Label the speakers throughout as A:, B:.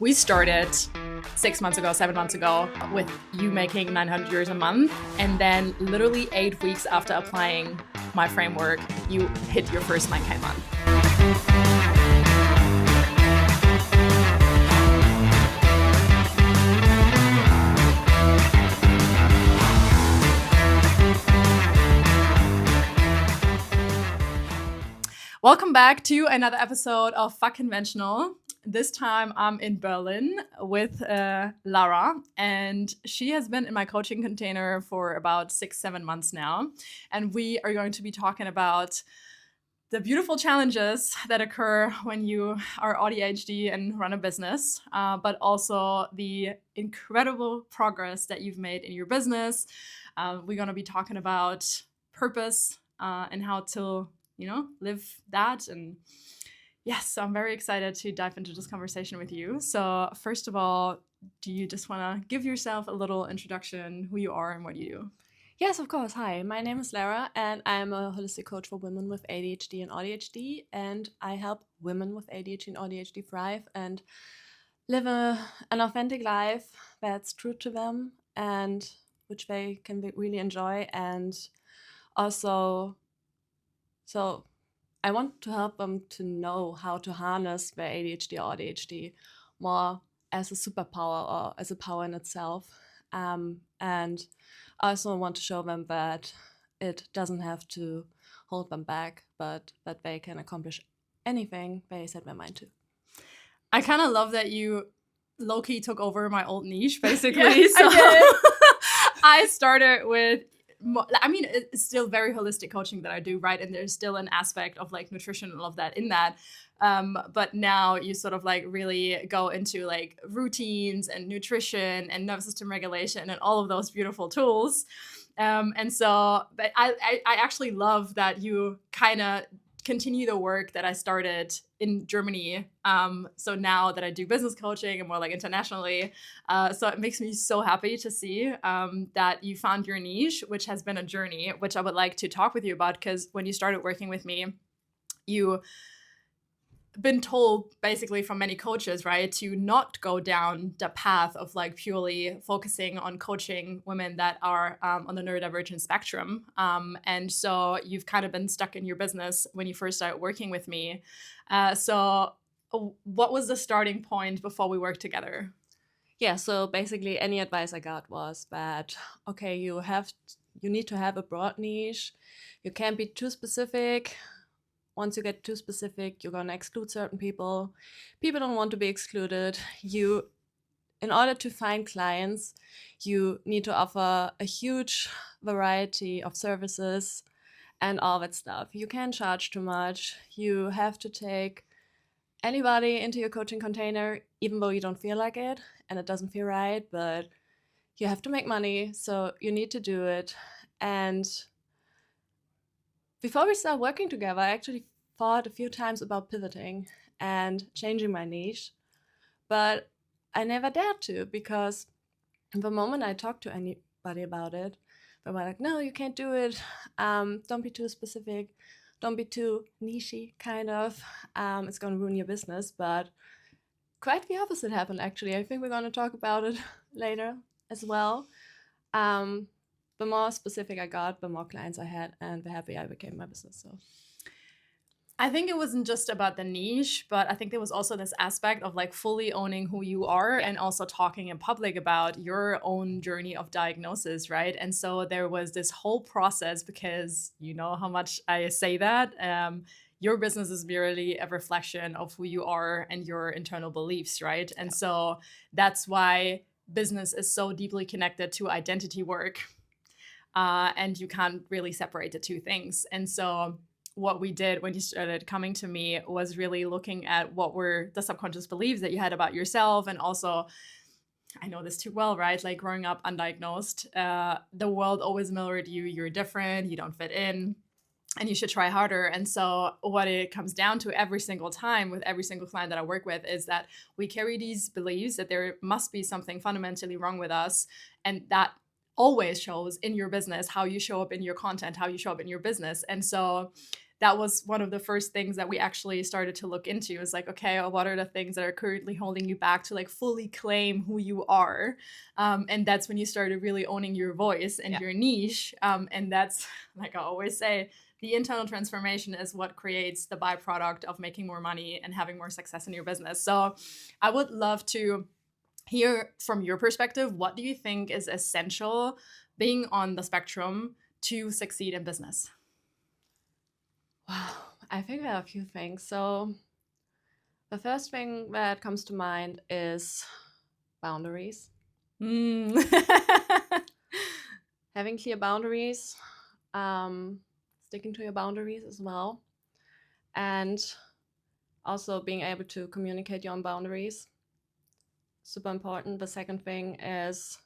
A: We started 6 months ago, 7 months ago, with you making €900 a month. And then literally 8 weeks after applying my framework, you hit your first 9K month. Welcome back to another episode of Fuck Conventional. This time I'm in Berlin with Lara, and she has been in my coaching container for about 6-7 months now. And we are going to be talking about the beautiful challenges that occur when you are ADHD and run a business, but also the incredible progress that you've made in your business. We're going to be talking about purpose and how to live that. And yes, I'm very excited to dive into this conversation with you. So first of all, do you just want to give yourself a little introduction, who you are and what you do?
B: Yes, of course. Hi, my name is Lara, and I'm a holistic coach for women with ADHD and ADHD, and I help women with ADHD and ADHD thrive and live an authentic life that's true to them and which they can really enjoy. And also, so I want to help them to know how to harness their ADHD or ADHD more as a superpower or as a power in itself. And I also want to show them that it doesn't have to hold them back, but that they can accomplish anything they set their mind to.
A: I kind of love that you low-key took over my old niche, basically.
B: Yeah,
A: so
B: I did.
A: I started with, it's still very holistic coaching that I do, right? And there's still an aspect of like nutrition and all of that in that. But now you sort of like really go into like routines and nutrition and nervous system regulation and all of those beautiful tools. And so but I actually love that you kind of continue the work that I started in Germany. So now that I do business coaching and more like internationally, so it makes me so happy to see that you found your niche, which has been a journey, which I would like to talk with you about, because when you started working with me, you been told basically from many coaches, right, to not go down the path of like purely focusing on coaching women that are on the neurodivergent spectrum. And so you've kind of been stuck in your business when you first started working with me. So what was the starting point before we worked together?
B: Yeah, so basically any advice I got was that, okay, you need to have a broad niche. You can't be too specific. Once you get too specific, you're going to exclude certain people. People don't want to be excluded. In order to find clients, you need to offer a huge variety of services and all that stuff. You can't charge too much. You have to take anybody into your coaching container, even though you don't feel like it and it doesn't feel right, but you have to make money, so you need to do it. And before we started working together, I actually thought a few times about pivoting and changing my niche, but I never dared to, because the moment I talked to anybody about it, they were like, no, you can't do it. Don't be too specific. Don't be too niche-y, kind of. It's going to ruin your business. But quite the opposite happened, actually. I think we're going to talk about it later as well. The more specific I got, the more clients I had, and the happier I became my business. So
A: I think it wasn't just about the niche, but I think there was also this aspect of like fully owning who you are and also talking in public about your own journey of diagnosis, right? And so there was this whole process, because you know how much I say that. Your business is merely a reflection of who you are and your internal beliefs, right? And so that's why business is so deeply connected to identity work. And you can't really separate the two things. And so what we did when you started coming to me was really looking at what were the subconscious beliefs that you had about yourself. And also, I know this too well, right? Like growing up undiagnosed, the world always mirrored you. You're different, you don't fit in, and you should try harder. And so what it comes down to every single time with every single client that I work with is that we carry these beliefs that there must be something fundamentally wrong with us. And that always shows in your business, how you show up in your content, how you show up in your business. And so that was one of the first things that we actually started to look into. Is like, okay, well, what are the things that are currently holding you back to like fully claim who you are? And that's when you started really owning your voice and your niche. And that's, like I always say, the internal transformation is what creates the byproduct of making more money and having more success in your business. So I would love to hear from your perspective, what do you think is essential being on the spectrum to succeed in business?
B: Wow, I think there are a few things. So the first thing that comes to mind is boundaries. Having clear boundaries, sticking to your boundaries as well, and also being able to communicate your own boundaries. Super important. The second thing is,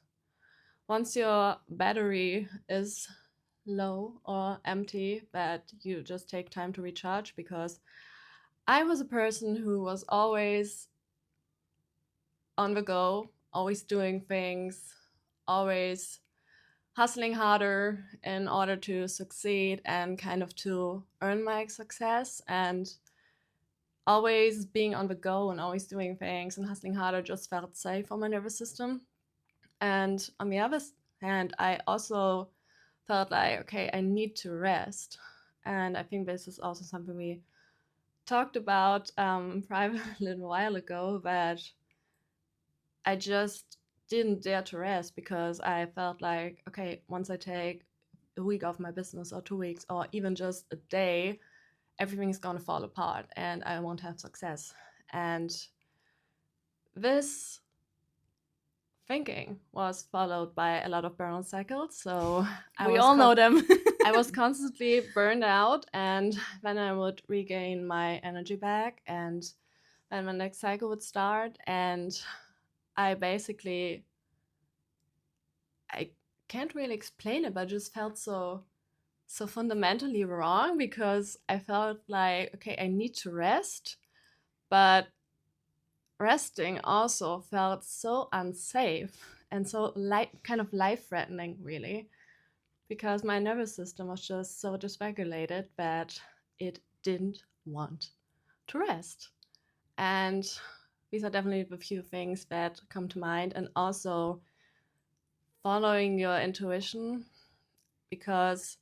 B: once your battery is low or empty, that you just take time to recharge, because I was a person who was always on the go, always doing things, always hustling harder in order to succeed and kind of to earn my success, and always being on the go and always doing things and hustling harder just felt safe for my nervous system. And on the other hand, I also felt like, okay, I need to rest. And I think this is also something we talked about private a little while ago, that I just didn't dare to rest because I felt like, okay, once I take a week off my business or 2 weeks or even just a day, everything is going to fall apart and I won't have success. And this thinking was followed by a lot of burnout cycles. So
A: we all know them.
B: I was constantly burned out, and then I would regain my energy back, and then my next cycle would start, and I can't really explain it, but I just felt so fundamentally wrong, because I felt like, okay, I need to rest, but resting also felt so unsafe and so kind of life-threatening, really, because my nervous system was just so dysregulated that it didn't want to rest. And these are definitely the few things that come to mind. And also following your intuition, because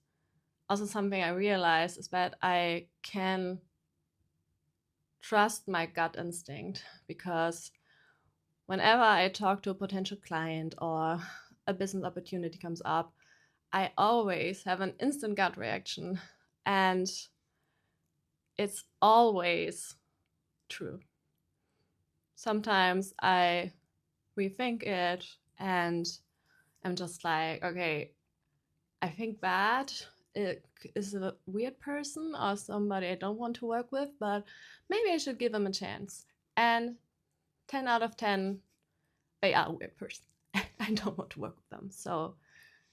B: also something I realized is that I can trust my gut instinct, because whenever I talk to a potential client or a business opportunity comes up, I always have an instant gut reaction, and it's always true. Sometimes I rethink it and I'm just like, okay, I think that it is a weird person or somebody I don't want to work with, but maybe I should give them a chance. And 10 out of 10, they are a weird person. I don't want to work with them. So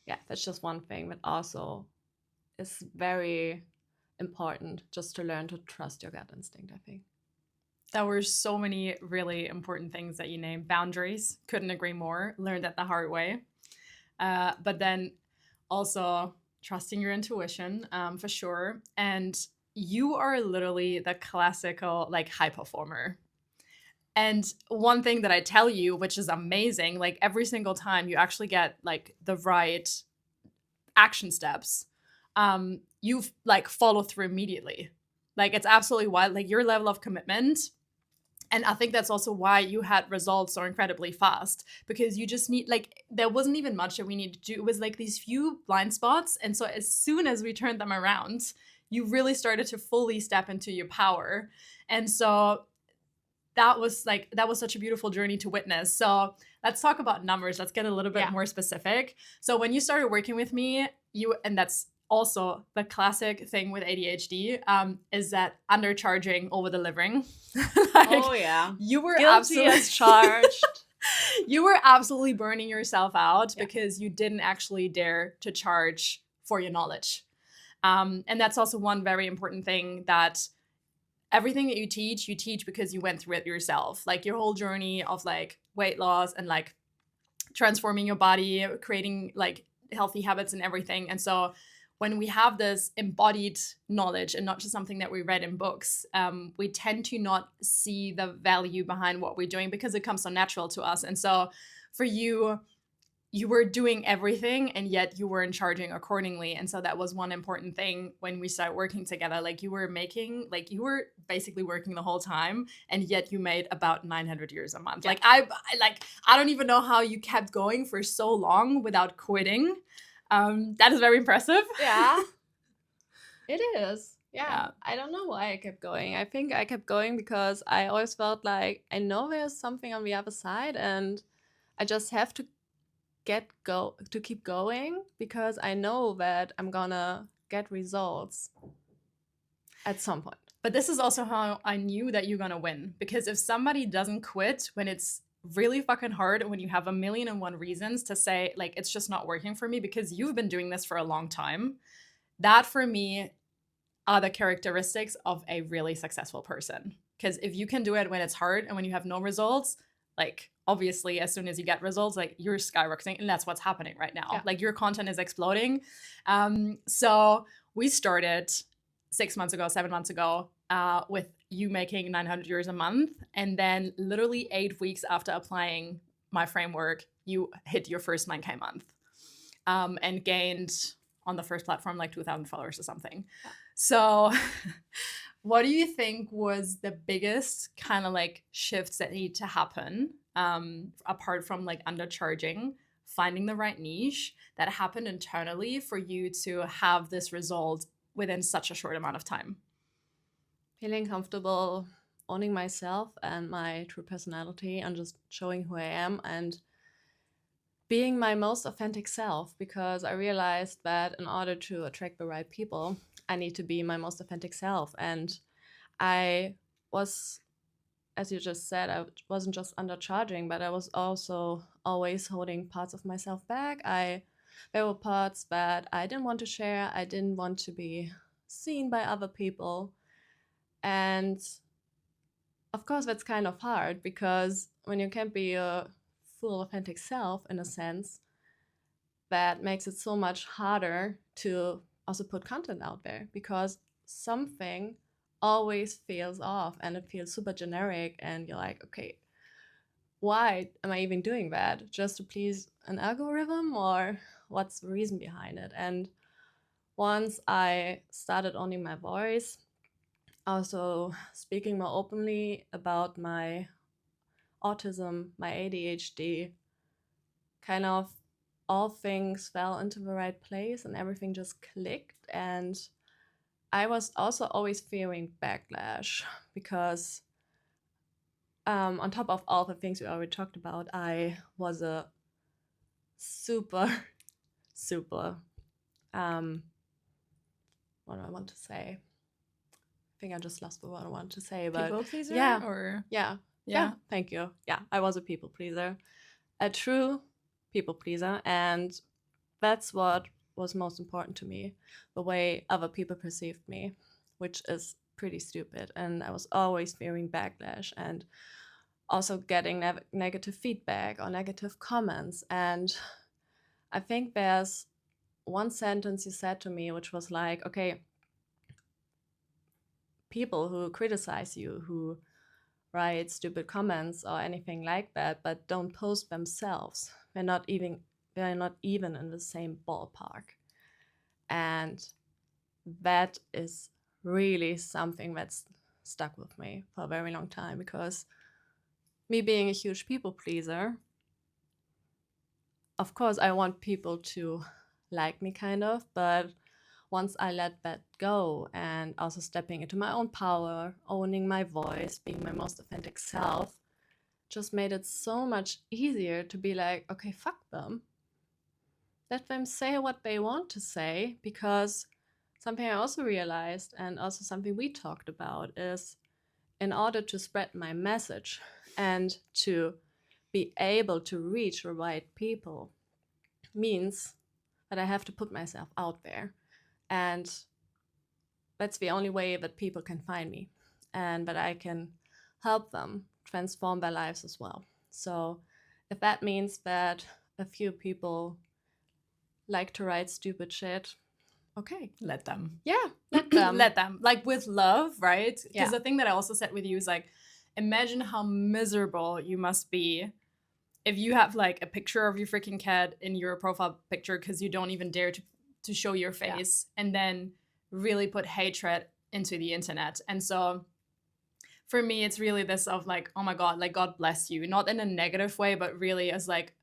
B: yeah, that's just one thing that also is very important, just to learn to trust your gut instinct, I think.
A: There were so many really important things that you named. Boundaries, couldn't agree more. Learned that the hard way. But then also trusting your intuition, for sure. And you are literally the classical like high performer. And one thing that I tell you, which is amazing, like every single time you actually get like the right action steps, you like follow through immediately. Like it's absolutely wild, like your level of commitment. And I think that's also why you had results so incredibly fast, because you just need, like, there wasn't even much that we needed to do. It was like these few blind spots. And so as soon as we turned them around, you really started to fully step into your power. And so that was such a beautiful journey to witness. So let's talk about numbers. Let's get a little bit more specific. So when you started working with me, and that's also the classic thing with ADHD, is that undercharging, over delivering.
B: Oh yeah,
A: you were
B: guilty
A: absolutely
B: as charged.
A: You were absolutely burning yourself out because you didn't actually dare to charge for your knowledge. And that's also one very important thing, that everything that you teach because you went through it yourself. Like your whole journey of like weight loss and like transforming your body, creating like healthy habits and everything. And so when we have this embodied knowledge and not just something that we read in books, we tend to not see the value behind what we're doing because it comes so natural to us. And so for you, you were doing everything and yet you weren't charging accordingly. And so that was one important thing when we started working together. Like you were basically working the whole time and yet you made about 900 euros a month. Yeah. I don't even know how you kept going for so long without quitting. That is very impressive.
B: Yeah, it is. Yeah, I don't know why I kept going. I think I kept going because I always felt like I know there's something on the other side and I just have to keep going because I know that I'm gonna get results at some point.
A: But this is also how I knew that you're gonna win, because if somebody doesn't quit when it's really fucking hard, when you have 1,000,001 reasons to say like it's just not working for me because you've been doing this for a long time, that for me are the characteristics of a really successful person. Because if you can do it when it's hard and when you have no results, like obviously as soon as you get results, like you're skyrocketing, and that's what's happening right now. Yeah. Like your content is exploding. So we started 7 months ago with you making 900 euros a month, and then literally 8 weeks after applying my framework, you hit your first 9K month, and gained on the first platform like 2,000 followers or something. Yeah. So what do you think was the biggest kind of like shifts that need to happen, apart from like undercharging, finding the right niche, that happened internally for you to have this result within such a short amount of time?
B: Feeling comfortable owning myself and my true personality and just showing who I am and being my most authentic self, because I realized that in order to attract the right people, I need to be my most authentic self. And I was, as you just said, I wasn't just undercharging, but I was also always holding parts of myself back. There were parts that I didn't want to share. I didn't want to be seen by other people. And of course, that's kind of hard, because when you can't be your full authentic self, in a sense, that makes it so much harder to also put content out there, because something always feels off and it feels super generic, and you're like, okay, why am I even doing that? Just to please an algorithm, or what's the reason behind it? And once I started owning my voice, also speaking more openly about my autism, my ADHD, kind of all things fell into the right place and everything just clicked. And I was also always fearing backlash, because on top of all the things we already talked about, I was a super what do I want to say? I think I just lost the word I want to say, but
A: people pleaser?
B: Yeah,
A: or
B: yeah, thank you. Yeah, I was a people pleaser, a true people pleaser, and that's what was most important to me, the way other people perceived me, which is pretty stupid. And I was always fearing backlash and also getting negative feedback or negative comments. And I think there's one sentence you said to me, which was like, okay, people who criticize you, who write stupid comments or anything like that, but don't post themselves, they're not even in the same ballpark. And that is really something that's stuck with me for a very long time, because me being a huge people pleaser, of course I want people to like me, kind of, but once I let that go and also stepping into my own power, owning my voice, being my most authentic self, just made it so much easier to be like, okay, fuck them. Let them say what they want to say, because something I also realized, and also something we talked about, is in order to spread my message and to be able to reach the right people means that I have to put myself out there. And that's the only way that people can find me, and that I can help them transform their lives as well. So if that means that a few people like to write stupid shit, Okay.
A: Let them.
B: Yeah, let them.
A: Let them. Like with love, right? Because
B: Yeah.
A: the thing that I also said with you is like, imagine how miserable you must be if you have like a picture of your freaking cat in your profile picture because you don't even dare to show your face, and then really put hatred into the internet. And so for me, it's really this of like, oh my God, like God bless you. Not in a negative way, but really as like,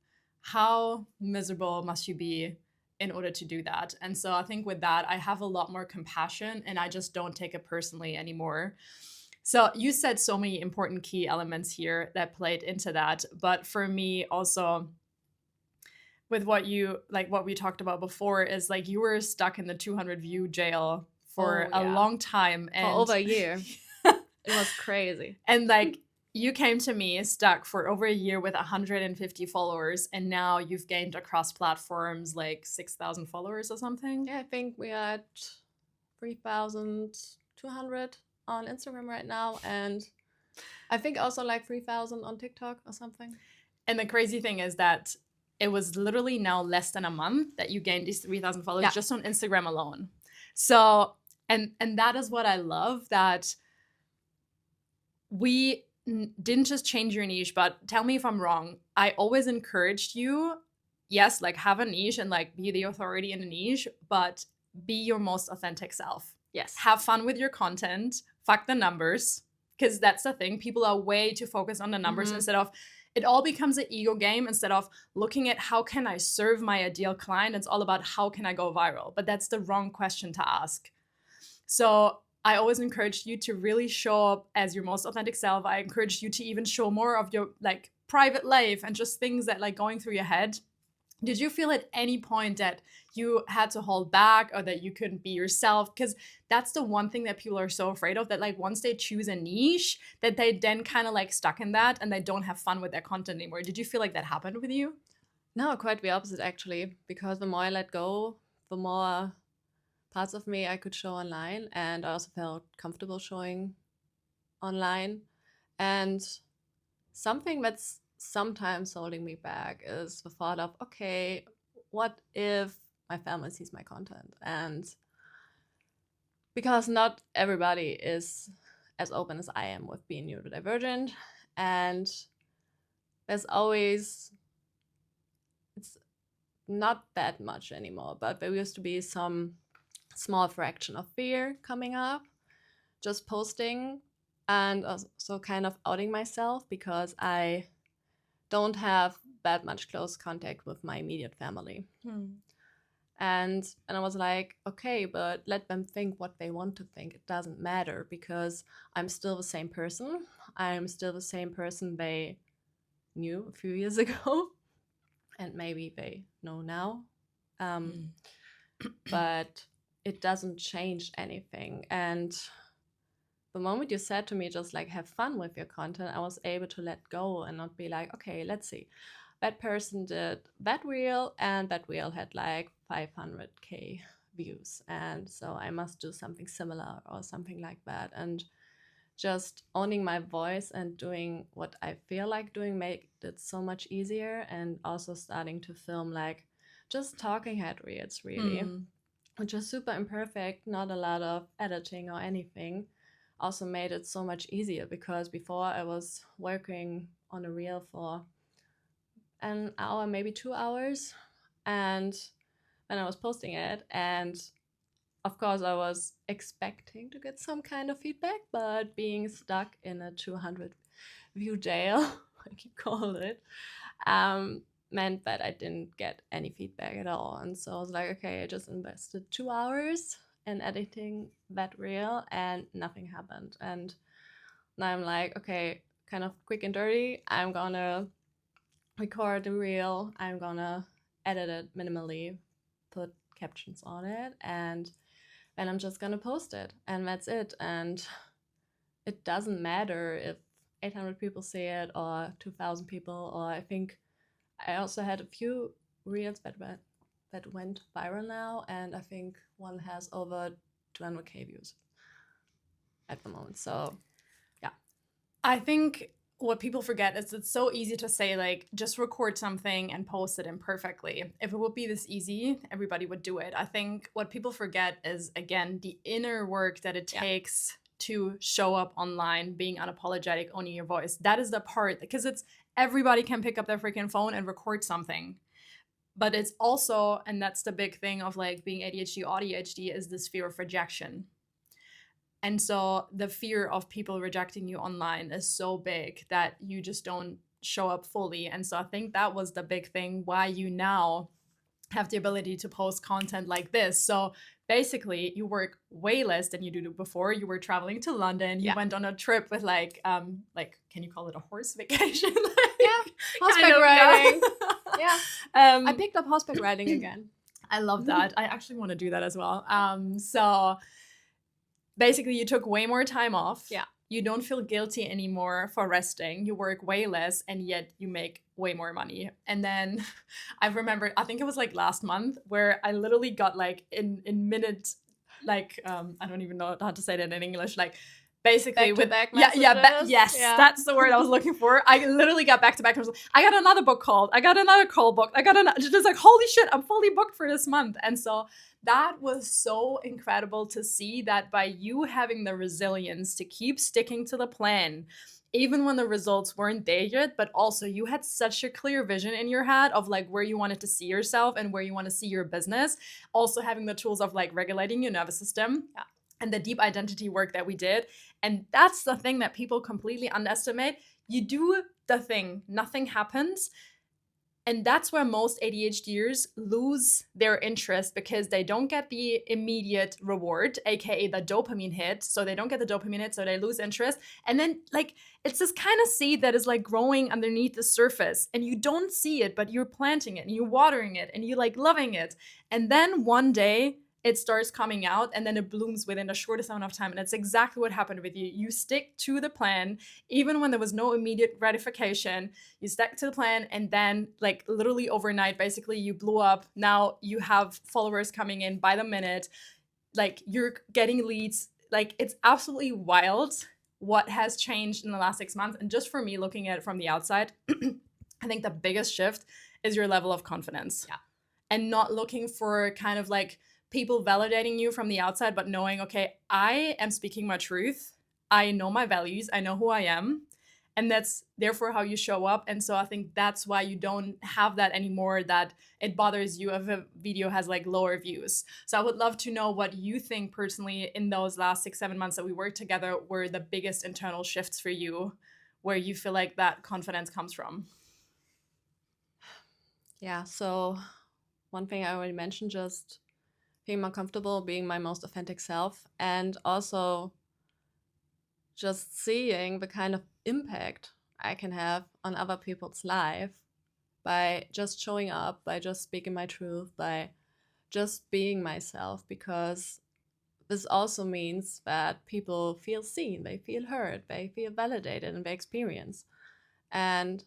A: how miserable must you be in order to do that? And so I think with that, I have a lot more compassion and I just don't take it personally anymore. So you said so many important key elements here that played into that. But for me also, with what we talked about before, is like you were stuck in the 200 view jail for a long time. And
B: for over a year. It was crazy.
A: And like you came to me stuck for over a year with 150 followers, and now you've gained across platforms like 6,000 followers or something.
B: Yeah, I think we are at 3,200 on Instagram right now, and I think also like 3,000 on TikTok or something.
A: And the crazy thing is that it was literally now less than a month that you gained these 3,000 followers just on Instagram alone. So, and that is what I love, that we didn't just change your niche, but tell me if I'm wrong. I always encouraged you, yes, like have a niche and like be the authority in a niche, but be your most authentic self.
B: Yes.
A: Have fun with your content. Fuck the numbers. Because that's the thing. People are way too focused on the numbers instead of, it all becomes an ego game instead of looking at how can I serve my ideal client. It's all about how can I go viral. But that's the wrong question to ask. So I always encouraged you to really show up as your most authentic self. I encouraged you to even show more of your like private life and just things that like going through your head. Did you feel at any point that you had to hold back or that you couldn't be yourself? Because that's the one thing that people are so afraid of, that like once they choose a niche, that they then kind of like stuck in that and they don't have fun with their content anymore. Did you feel like that happened with you?
B: No, quite the opposite actually, because the more I let go, the more parts of me I could show online, and I also felt comfortable showing online. And something that's sometimes holding me back is the thought of, okay, what if my family sees my content? And because not everybody is as open as I am with being neurodivergent, and there's always, it's not that much anymore, but there used to be some small fraction of fear coming up just posting and also kind of outing myself, because I don't have that much close contact with my immediate family. And I was like, okay, but let them think what they want to think. It doesn't matter, because I'm still the same person. I'm still the same person they knew a few years ago, and maybe they know now. But it doesn't change anything. And the moment you said to me, just like have fun with your content, I was able to let go and not be like, okay, let's see. That person did that reel, and that reel had like 500K views. And so I must do something similar or something like that. And just owning my voice and doing what I feel like doing made it so much easier. And also starting to film like just talking head reels, really, which is super imperfect, not a lot of editing or anything, also made it so much easier, because before I was working on a reel for an hour, maybe 2 hours, and then I was posting it, and of course I was expecting to get some kind of feedback, but being stuck in a 200 view jail, like you call it, meant that I didn't get any feedback at all. And so I was like, okay, I just invested 2 hours in editing that reel and nothing happened. And now I'm like, okay, kind of quick and dirty, I'm gonna record the reel, I'm gonna edit it minimally, put captions on it, and then I'm just gonna post it, and that's it. And it doesn't matter if 800 people see it or 2,000 people, or I think I also had a few reels that went viral now, and I think one has over 200K views at the moment. So, yeah.
A: I think what people forget is it's so easy to say, like, just record something and post it imperfectly. If it would be this easy, everybody would do it. I think what people forget is, again, the inner work that it takes to show up online, being unapologetic, owning your voice. That is the part, because it's everybody can pick up their freaking phone and record something. But it's also, and that's the big thing of like being ADHD, ADHD, is this fear of rejection. And so the fear of people rejecting you online is so big that you just don't show up fully. And so I think that was the big thing why you now have the ability to post content like this. So basically you work way less than you do before. You were traveling to London. You went on a trip with like, can you call it a horse vacation?
B: Horseback riding. I picked up horseback riding again.
A: I love that. I actually want to do that as well. So basically, you took way more time off.
B: Yeah.
A: You don't feel guilty anymore for resting. You work way less, and yet you make way more money. And then I remember, I think it was like last month, where I literally got like in minutes, like I don't even know how to say that in English, like basically
B: back
A: yes, that's the word I was looking for. I literally got back to back. I got another book called. I got another call booked. I got just like, holy shit, I'm fully booked for this month. And so that was so incredible to see that by you having the resilience to keep sticking to the plan, even when the results weren't there yet, but also you had such a clear vision in your head of like where you wanted to see yourself and where you want to see your business. Also having the tools of like regulating your nervous system.
B: Yeah.
A: And the deep identity work that we did. And that's the thing that people completely underestimate. You do the thing, nothing happens. And that's where most ADHDers lose their interest, because they don't get the immediate reward, aka the dopamine hit. So they don't get the dopamine hit, so they lose interest. And then like it's this kind of seed that is like growing underneath the surface, and you don't see it, but you're planting it and you're watering it and you're like loving it. And then one day it starts coming out, and then it blooms within the shortest amount of time. And that's exactly what happened with you. You stick to the plan, even when there was no immediate gratification. You stuck to the plan, and then like literally overnight, basically you blew up. Now you have followers coming in by the minute. Like you're getting leads. Like it's absolutely wild what has changed in the last 6 months. And just for me, looking at it from the outside, I think the biggest shift is your level of confidence.
B: Yeah.
A: And not looking for kind of like people validating you from the outside, but knowing, okay, I am speaking my truth. I know my values. I know who I am. And that's therefore how you show up. And so I think that's why you don't have that anymore, that it bothers you if a video has like lower views. So I would love to know what you think personally in those last 6-7 months that we worked together were the biggest internal shifts for you, where you feel like that confidence comes from.
B: Yeah, so one thing I already mentioned, just being more comfortable, being my most authentic self, and also just seeing the kind of impact I can have on other people's life by just showing up, by just speaking my truth, by just being myself, because this also means that people feel seen, they feel heard, they feel validated in their experience. And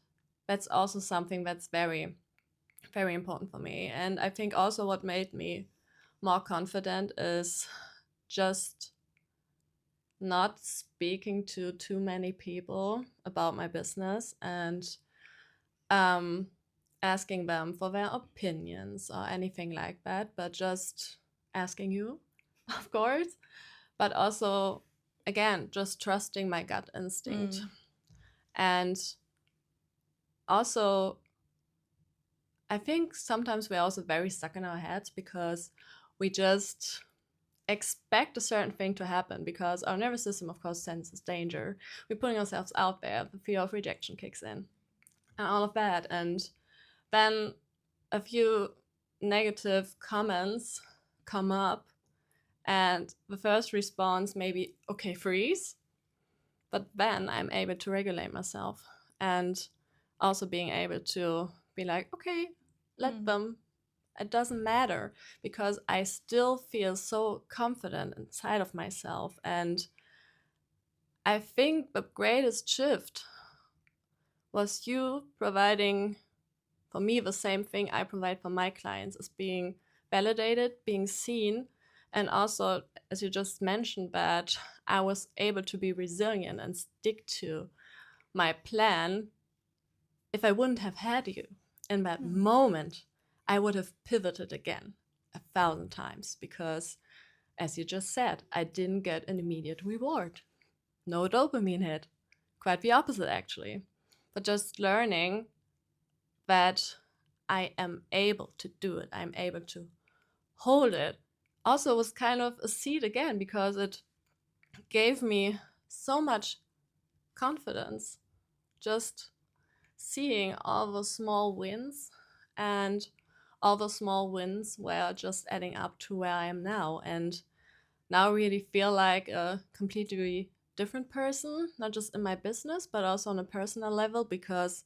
B: that's also something that's very, very important for me. And I think also what made me more confident is just not speaking to too many people about my business and asking them for their opinions or anything like that, but just asking you, of course, but also, again, just trusting my gut instinct. And also, I think sometimes we're also very stuck in our heads because we just expect a certain thing to happen, because our nervous system, of course, senses danger. We're putting ourselves out there, the fear of rejection kicks in, and all of that. And then a few negative comments come up, and the first response may be, okay, freeze. But then I'm able to regulate myself, and also being able to be like, okay, let them. It doesn't matter, because I still feel so confident inside of myself. And I think the greatest shift was you providing for me the same thing I provide for my clients, is being validated, being seen, and also, as you just mentioned, that I was able to be resilient and stick to my plan, if I wouldn't have had you in that moment, I would have pivoted again 1,000 times because, as you just said, I didn't get an immediate reward. No dopamine hit. Quite the opposite, actually. But just learning that I am able to do it, I'm able to hold it, also was kind of a seed again because it gave me so much confidence just seeing all the small wins, and all the small wins were just adding up to where I am now, and now really feel like a completely different person, not just in my business but also on a personal level, because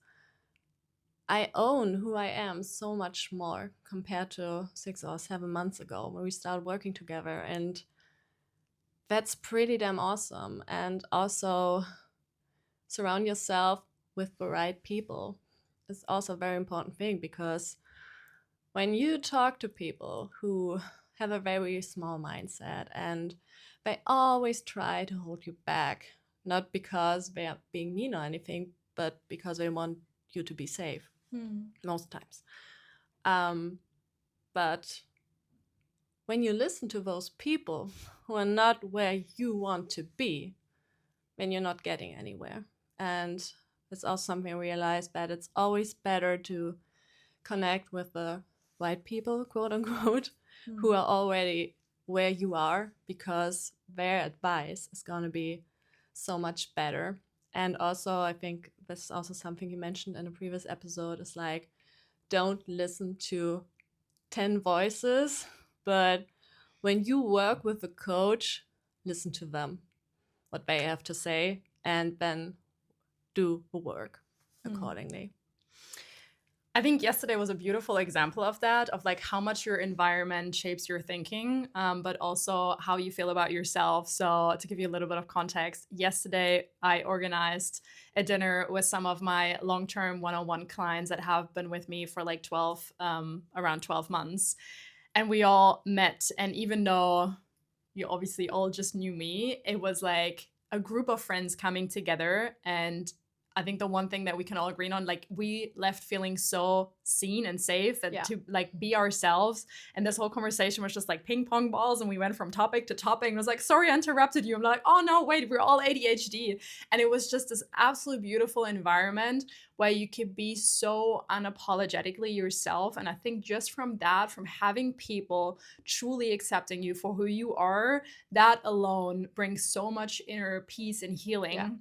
B: I own who I am so much more compared to 6 or 7 months ago when we started working together, and that's pretty damn awesome. And also surround yourself with the right people is also a very important thing, because when you talk to people who have a very small mindset and they always try to hold you back, not because they are being mean or anything, but because they want you to be safe most times. But when you listen to those people who are not where you want to be, then you're not getting anywhere. And it's also something I realized, that it's always better to connect with the right people, quote unquote, who are already where you are, because their advice is going to be so much better. And also, I think this is also something you mentioned in a previous episode, is like, don't listen to 10 voices, but when you work with a coach, listen to them, what they have to say, and then do the work accordingly.
A: I think yesterday was a beautiful example of that, of like how much your environment shapes your thinking, but also how you feel about yourself. So to give you a little bit of context, yesterday I organized a dinner with some of my long-term one-on-one clients that have been with me for like around 12 months. And we all met. And even though you obviously all just knew me, it was like a group of friends coming together. And I think the one thing that we can all agree on, like, we left feeling so seen and safe and to like be ourselves. And this whole conversation was just like ping pong balls, and we went from topic to topic, and it was like, sorry, I interrupted you. I'm like, oh no, wait, we're all ADHD. And it was just this absolute beautiful environment where you could be so unapologetically yourself. And I think just from that, from having people truly accepting you for who you are, that alone brings so much inner peace and healing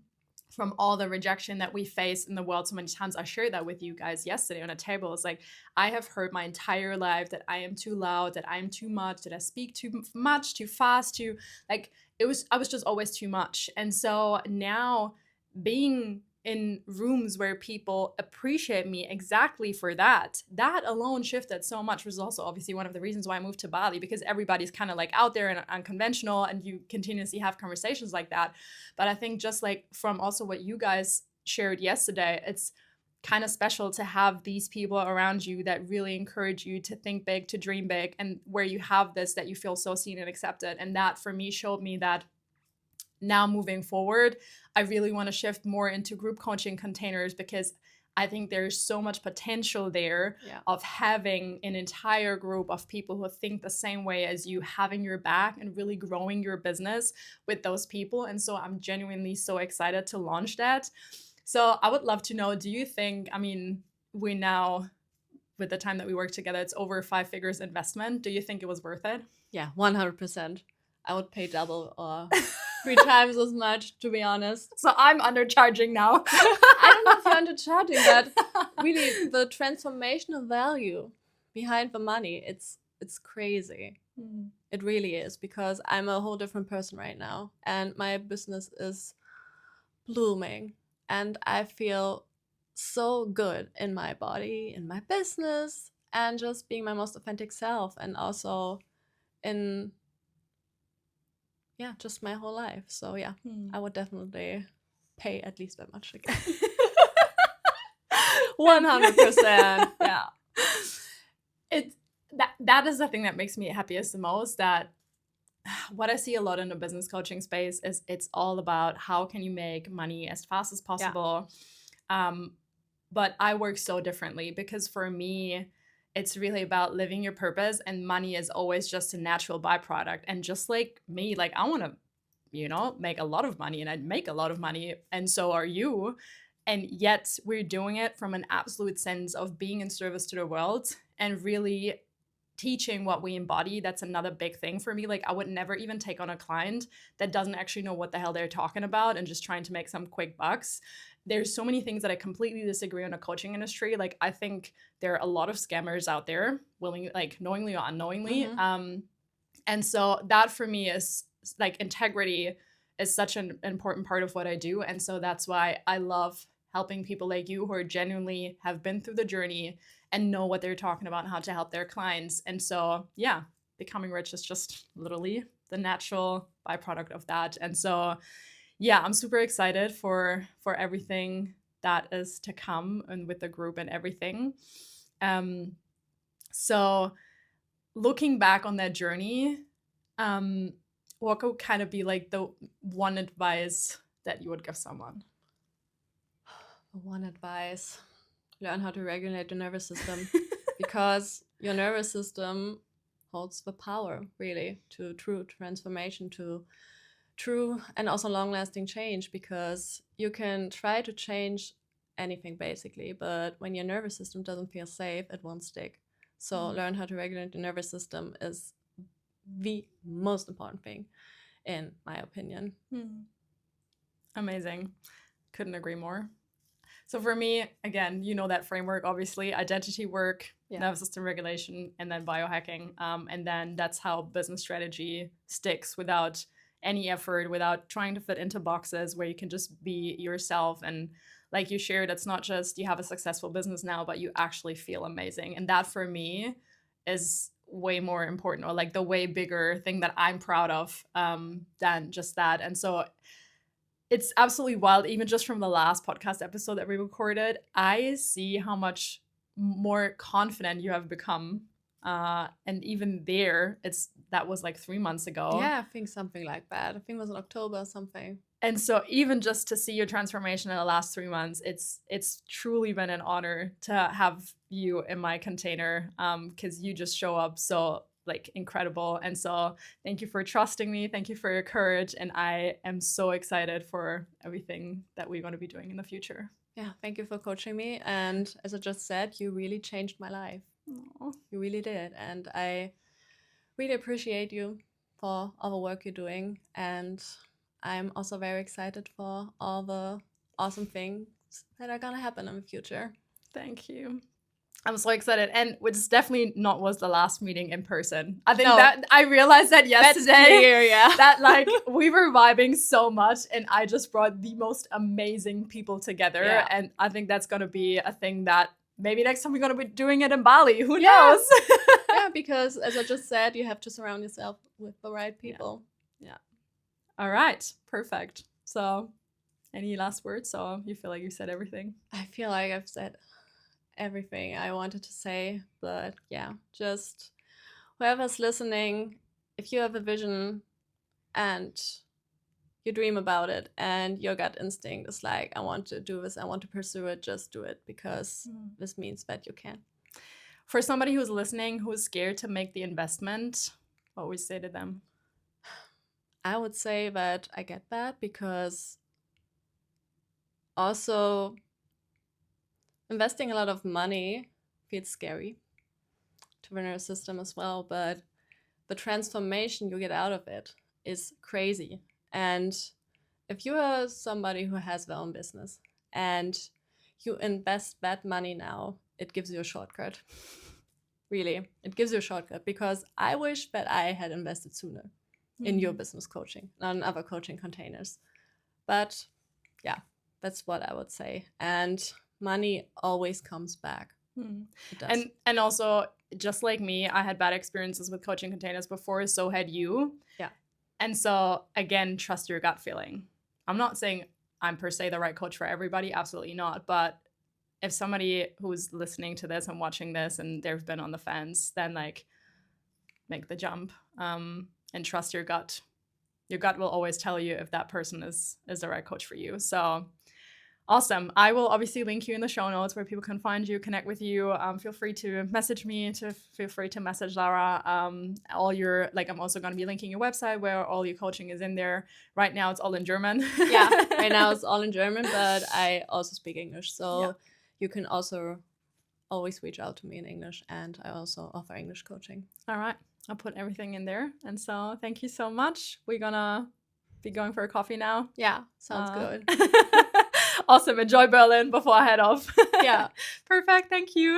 A: from all the rejection that we face in the world so many times. I shared that with you guys yesterday on a table. It's like, I have heard my entire life that I am too loud, that I am too much, that I speak too much, too fast, too, like, I was just always too much. And so now being in rooms where people appreciate me exactly for that alone shifted so much, which is also obviously one of the reasons why I moved to Bali, because everybody's kind of like out there and unconventional, and you continuously have conversations like that. But I think just like from also what you guys shared yesterday, it's kind of special to have these people around you that really encourage you to think big, to dream big, and where you have this, that you feel so seen and accepted. And that for me showed me that now moving forward, I really want to shift more into group coaching containers, because I think there's so much potential there of having an entire group of people who think the same way as you, having your back and really growing your business with those people. And so I'm genuinely so excited to launch that. So I would love to know, do you think, I mean, we now, with the time that we work together, it's over 5 figures investment. Do you think it was worth it?
B: Yeah, 100%. I would pay double or 3 times as much, to be honest.
A: So I'm undercharging now.
B: I don't know if you're undercharging, but really the transformational value behind the money, it's crazy. It really is, because I'm a whole different person right now, and my business is blooming, and I feel so good in my body, in my business, and just being my most authentic self, and also in just my whole life. So I would definitely pay at least that much again. 100%. Yeah.
A: That is the thing that makes me happiest the most, that what I see a lot in the business coaching space is it's all about how can you make money as fast as possible. But I work so differently because for me, it's really about living your purpose, and money is always just a natural byproduct. And just like me, like I want to, make a lot of money, and I'd make a lot of money, and so are you. And yet we're doing it from an absolute sense of being in service to the world and really teaching what we embody. That's another big thing for me. Like I would never even take on a client that doesn't actually know what the hell they're talking about and just trying to make some quick bucks. There's so many things that I completely disagree on the coaching industry. Like I think there are a lot of scammers out there, knowingly or unknowingly. And so that for me is like integrity is such an important part of what I do. And so that's why I love helping people like you who are genuinely have been through the journey and know what they're talking about and how to help their clients. And so, yeah, becoming rich is just literally the natural byproduct of that. And so, yeah, I'm super excited for everything that is to come and with the group and everything. So looking back on that journey, what could kind of be like the one advice that you would give someone?
B: One advice: learn how to regulate your nervous system, because your nervous system holds the power really to true transformation, to true and also long-lasting change, because you can try to change anything basically, but when your nervous system doesn't feel safe, it won't stick. So learn how to regulate your nervous system is the most important thing, in my opinion.
A: Amazing. Couldn't agree more. So for me, again, that framework, obviously, identity work, nervous system regulation, and then biohacking. And then that's how business strategy sticks without any effort, without trying to fit into boxes, where you can just be yourself. And like you shared, it's not just you have a successful business now, but you actually feel amazing. And that for me is way more important, or like the way bigger thing that I'm proud of than just that. And so it's absolutely wild. Even just from the last podcast episode that we recorded, I see how much more confident you have become. And even there, that was like 3 months ago.
B: Yeah, I think something like that. I think it was in October or something.
A: And so even just to see your transformation in the last 3 months, it's truly been an honor to have you in my container, because you just show up so like incredible. And so thank you for trusting me. Thank you for your courage. And I am so excited for everything that we're going to be doing in the future.
B: Yeah, thank you for coaching me. And as I just said, you really changed my life. Aww. You really did. And I really appreciate you for all the work you're doing. And I'm also very excited for all the awesome things that are going to happen in the future.
A: Thank you. I'm so excited. And which definitely not was the last meeting in person. I think that I realized that yesterday.
B: That's clear, yeah.
A: That like we were vibing so much, and I just brought the most amazing people together. Yeah. And I think that's going to be a thing that maybe next time we're going to be doing it in Bali. Who knows?
B: Yeah, because as I just said, you have to surround yourself with the right people.
A: Yeah. All right. Perfect. So any last words? So you feel like you said everything?
B: I feel like I've said everything I wanted to say, but yeah, just whoever's listening, if you have a vision and you dream about it and your gut instinct is like, I want to do this, I want to pursue it, just do it, because this means that you can.
A: For somebody who's listening who is scared to make the investment, what would you say to them?
B: I would say that I get that, because also investing a lot of money feels scary to the nervous system as well, but the transformation you get out of it is crazy. And if you are somebody who has their own business and you invest that money now, it gives you a shortcut. Really, it gives you a shortcut, because I wish that I had invested sooner in your business coaching, not in other coaching containers. But yeah, that's what I would say. And money always comes back. It does.
A: And also, just like me, I had bad experiences with coaching containers before, so had you.
B: Yeah.
A: And so again, trust your gut feeling. I'm not saying I'm per se the right coach for everybody, absolutely not. But if somebody who's listening to this and watching this and they've been on the fence, then like make the jump. trust your gut. Your gut will always tell you if that person is the right coach for you. So awesome. I will obviously link you in the show notes where people can find you, connect with you. Feel free to message me, feel free to message Lara. All your, like, I'm also going to be linking your website where all your coaching is in there. Right now it's all in German.
B: Yeah, right now it's all in German, but I also speak English. So you can also always reach out to me in English, and I also offer English coaching.
A: All right. I'll put everything in there. And so thank you so much. We're going to be going for a coffee now.
B: Yeah, sounds good.
A: Awesome. Enjoy Berlin before I head off.
B: Yeah.
A: Perfect. Thank you.